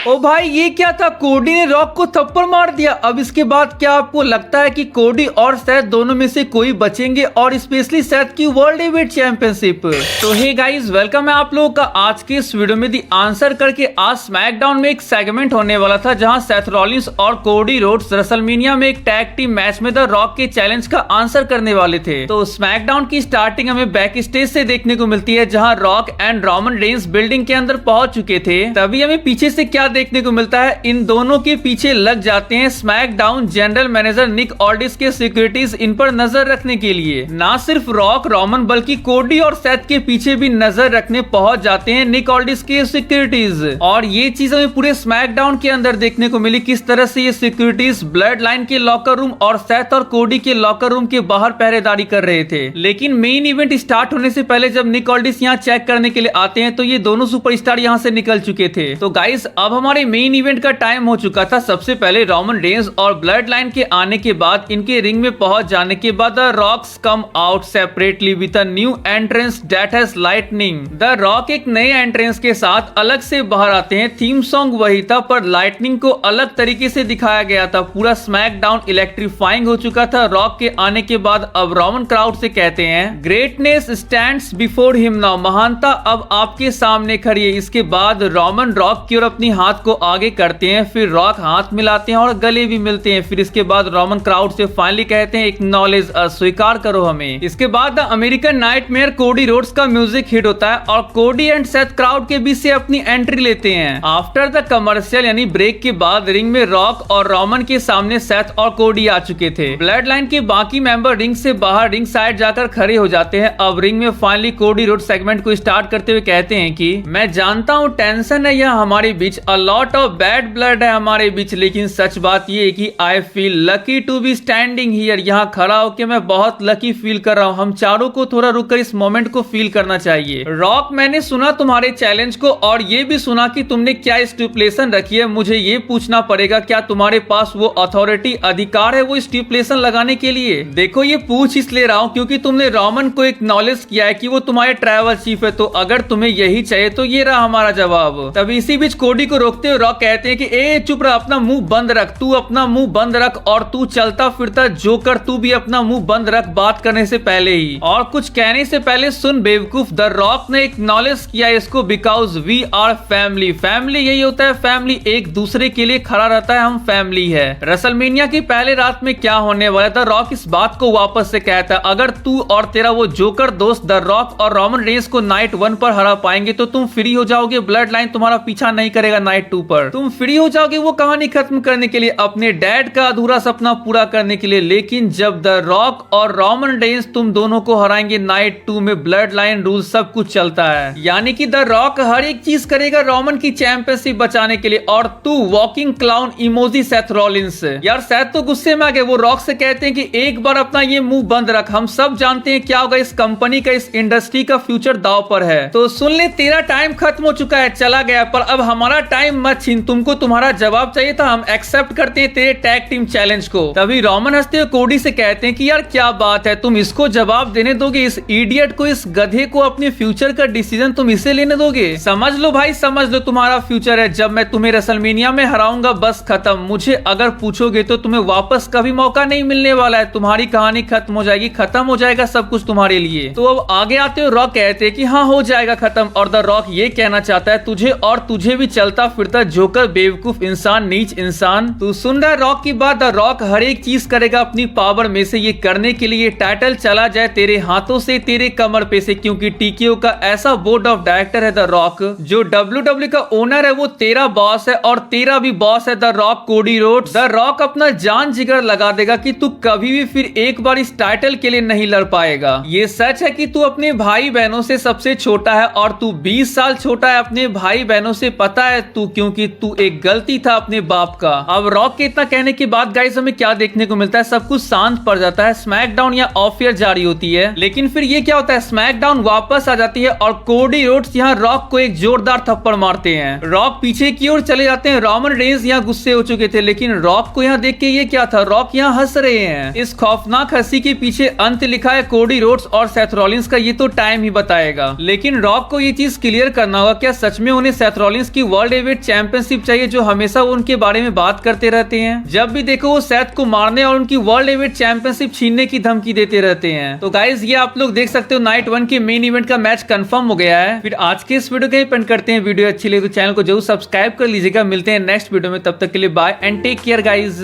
ओ भाई ये क्या था, कोडी ने रॉक को थप्पड़ मार दिया। अब इसके बाद क्या आपको लगता है कि कोडी और सेथ दोनों में से कोई बचेंगे, और स्पेशली सेथ की वर्ल्ड हेवीवेट चैंपियनशिप? तो हे गाइस, वेलकम है आप लोगों का आज के इस वीडियो में दी आंसर करके। आज स्मैकडाउन में एक सेगमेंट होने वाला था जहां सेथ रॉलिंस और कोडी रोड्स रेसलमेनिया में एक टैग टीम मैच में द रॉक के चैलेंज का आंसर करने वाले थे। तो स्मैकडाउन की स्टार्टिंग हमें बैक स्टेज से देखने को मिलती है जहां rock and Roman Reigns building के अंदर पहुंच चुके थे। तभी हमें पीछे से क्या देखने को मिलता है, इन दोनों के पीछे लग जाते हैं स्मैकडाउन जनरल मैनेजर निक ऑल्डिस के सिक्योरिटीज इन पर नजर रखने के लिए। ना सिर्फ रॉक रोमन बल्कि कोडी और सेथ के पीछे भी नजर रखने पहुंच जाते हैं निक ऑल्डिस के सिक्योरिटीज। और ये चीज हमें पूरे स्मैकडाउन के अंदर देखने को मिली, किस तरह से ये सिक्योरिटीज ब्लड लाइन के लॉकर रूम और सेथ और कोडी के लॉकर रूम के बाहर पहरेदारी कर रहे थे। लेकिन मेन इवेंट स्टार्ट होने से पहले जब निक ऑल्डिस यहाँ चेक करने के लिए आते हैं तो ये दोनों सुपरस्टार यहाँ से निकल चुके थे। तो गाइस अब हमारे मेन इवेंट का टाइम हो चुका था। सबसे पहले रोमन रेंस और ब्लड लाइन के आने के बाद इनके रिंग में पहुंच जाने के बाद the rocks come out separately with a new entrance that has lightning. The rock एक नए एंट्रेंस के साथ अलग से बाहर आते हैं। थीम सॉन्ग वही था पर लाइटनिंग को अलग तरीके से दिखाया गया था। पूरा स्मैकडाउन इलेक्ट्रीफाइंग हो चुका था। रॉक के आने के बाद अब रोमन क्राउड से कहते हैं greatness stands before him now, महानता अब आपके सामने खड़ी है। इसके बाद रोमन रॉक की ओर अपनी हाथ को आगे करते हैं, फिर रॉक हाथ मिलाते हैं और गले भी मिलते हैं। फिर इसके बाद रोमन क्राउड से फाइनली कहते हैं एक्नॉलेज, स्वीकार करो हमें। इसके बाद the American nightmare Cody Rhodes का म्यूजिक हिट होता है और कोडी एंड सेथ क्राउड के बीच से अपनी एंट्री लेते हैं। आफ्टर द कमर्शियल यानी ब्रेक के बाद रिंग में रॉक और रोमन के सामने सेथ और कोडी आ चुके थे। ब्लड लाइन के बाकी मेंबर रिंग से बाहर रिंग साइड जाकर खड़े हो जाते हैं। अब रिंग में फाइनली कोडी रोड सेगमेंट को स्टार्ट करते हुए कहते हैं कि मैं जानता हूँ टेंशन है यहाँ हमारे बीच, a lot of bad blood है हमारे बीच, लेकिन सच बात ये है कि I feel lucky to be standing here. यहाँ खड़ा होकर मैं बहुत लकी फील कर रहा हूँ। हम चारों को थोड़ा रुककर इस मोमेंट को फील करना चाहिए। रॉक, मैंने सुना तुम्हारे चैलेंज को और ये भी सुना कि तुमने क्या स्टिपुलेशन रखी है। मुझे ये पूछना पड़ेगा, क्या तुम्हारे पास वो अथॉरिटी अधिकार है वो स्टिपुलेशन लगाने के लिए? देखो ये पूछ इसलिए रहा हूँ क्योंकि तुमने रोमन को एक्नॉलेज किया है कि वो तुम्हारे ट्रैवल चीफ है, तो अगर तुम्हें यही चाहिए तो ये रहा हमारा जवाब। तभी इसी बीच कोडी को रोकते हुए रॉक कहते हैं कि ए चुप रह, अपना मुंह बंद रख, तू अपना मुंह बंद रख, और तू चलता फिरता जोकर तू भी अपना मुंह बंद रख बात करने से पहले ही, और कुछ कहने से पहले सुन बेवकूफ। द रॉक ने एक्नॉलेज किया इसको because we are family. Family यही होता है, फैमिली एक दूसरे के लिए खड़ा रहता है, हम फैमिली है। रेसलमेनिया की पहले रात में क्या होने वाला था, रॉक इस बात को वापस से कहता है अगर तू और तेरा वो जोकर दोस्त द रॉक और रोमन रेंस को नाइट 1 पर हरा पाएंगे तो तुम फ्री हो जाओगे, ब्लड लाइन तुम्हारा पीछा नहीं करेगा नाइट 2 पर, तुम फ्री हो जाओगे वो कहानी खत्म करने के लिए, अपने डैड का अधूरा सपना पूरा करने के लिए। लेकिन जब द रॉक और रोमन रेंस तुम दोनों को हराएंगे नाइट 2 में, ब्लड लाइन रूल सब कुछ चलता है, यानी कि द रॉक हर एक चीज करेगा रोमन की चैंपियनशिप बचाने के लिए, और तू walking clown emoji Seth Rollins. यार सेथ तो गुस्से में आ गए। वो रॉक से कहते हैं कि एक बार अपना ये मुंह बंद रख, हम सब जानते हैं क्या होगा, इस कंपनी का इस इंडस्ट्री का फ्यूचर दाव पर है। तो सुन ले, तेरा टाइम खत्म हो चुका है, चला गया, पर अब हमारा टाइम मत छीन, तुमको तुम्हारा जवाब चाहिए था, हम एक्सेप्ट करते हैं तेरे टैग टीम चैलेंज को। तभी रोमन हंसते हुए कोडी से कहते हैं कि यार क्या बात है, तुम इसको जवाब देने दोगे, इस इडियट को, इस गधे को अपने फ्यूचर का डिसीजन तुम इसे लेने दोगे? समझ लो भाई, समझ लो तुम्हारा फ्यूचर है, जब मैं तुम्हें रेसलमेनिया में हराऊंगा बस खत्म। मुझे अगर पूछोगे तो तुम्हें वापस कभी मौका नहीं मिलने वाला है, तुम्हारी कहानी खत्म हो जाएगी, खत्म हो जाएगा सब कुछ तुम्हारे लिए। तो अब आगे आते हुए रॉक कहते हैं कि हाँ हो जाएगा खत्म, और द रॉक ये कहना चाहता है तुझे और तुझे भी चलता फिरता जोकर, बेवकूफ इंसान, नीच इंसान। तू सुन रहा है रॉक की बात? द रॉक हर एक चीज करेगा अपनी पावर में से ये करने के लिए टाइटल चला जाए तेरे हाथों से, तेरे कमर पे से, क्योंकि टीकेओ का ऐसा बोर्ड ऑफ डायरेक्टर है द रॉक, जो WWE का ओनर है वो तेरा बॉस है और तेरा भी बॉस है the rock Cody Rhodes. The rock अपना जान जिगर लगा देगा कि तू कभी भी फिर एक बार इस टाइटल के लिए नहीं लड़ पाएगा। ये सच है कि तू अपने भाई बहनों से सबसे छोटा है और तू 20 साल छोटा है अपने भाई बहनों से, पता है तू, क्योंकि तू एक गलती था अपने बाप का। अब रॉक के इतना कहने के बाद गाइस हमें क्या देखने को मिलता है, सब कुछ शांत पड़ जाता है, स्मैकडाउन या ऑफ एयर जारी होती है। लेकिन फिर ये क्या होता है, स्मैकडाउन वापस आ जाती है और कोडी रोड्स यहाँ रॉक को एक जोरदार थप्पड़ मारते हैं। रॉक पीछे की ओर चले जाते हैं। रोमन रेंस यहाँ गुस्से हो चुके थे, लेकिन रॉक को यहाँ देख के ये क्या था, रॉक यहाँ हंस रहे हैं। इस खौफनाक हंसी के पीछे अंत लिखा है कोडी रोड्स और सेथ रॉलिंस का, ये तो टाइम ही बताएगा। लेकिन रॉक को ये चीज क्लियर करना होगा, क्या सच में उन्हें सेथ रॉलिंस की वर्ल्ड हेवीवेट हेवीवेट चैंपियनशिप चाहिए, जो हमेशा उनके बारे में बात करते रहते हैं। जब भी देखो वो सेथ को मारने और उनकी वर्ल्ड हेवीवेट चैंपियनशिप छीनने की धमकी देते रहते हैं। तो गाइज ये आप लोग देख सकते हो नाइट 1 के मेन इवेंट का मैच कंफर्म हो गया है। फिर आज के इस वीडियो को पेंट करते हैं। वीडियो अच्छी लगे तो चैनल को जरूर सब्सक्राइब कर लीजिएगा। मिलते हैं नेक्स्ट वीडियो में, तब तक के लिए bye and take care guys.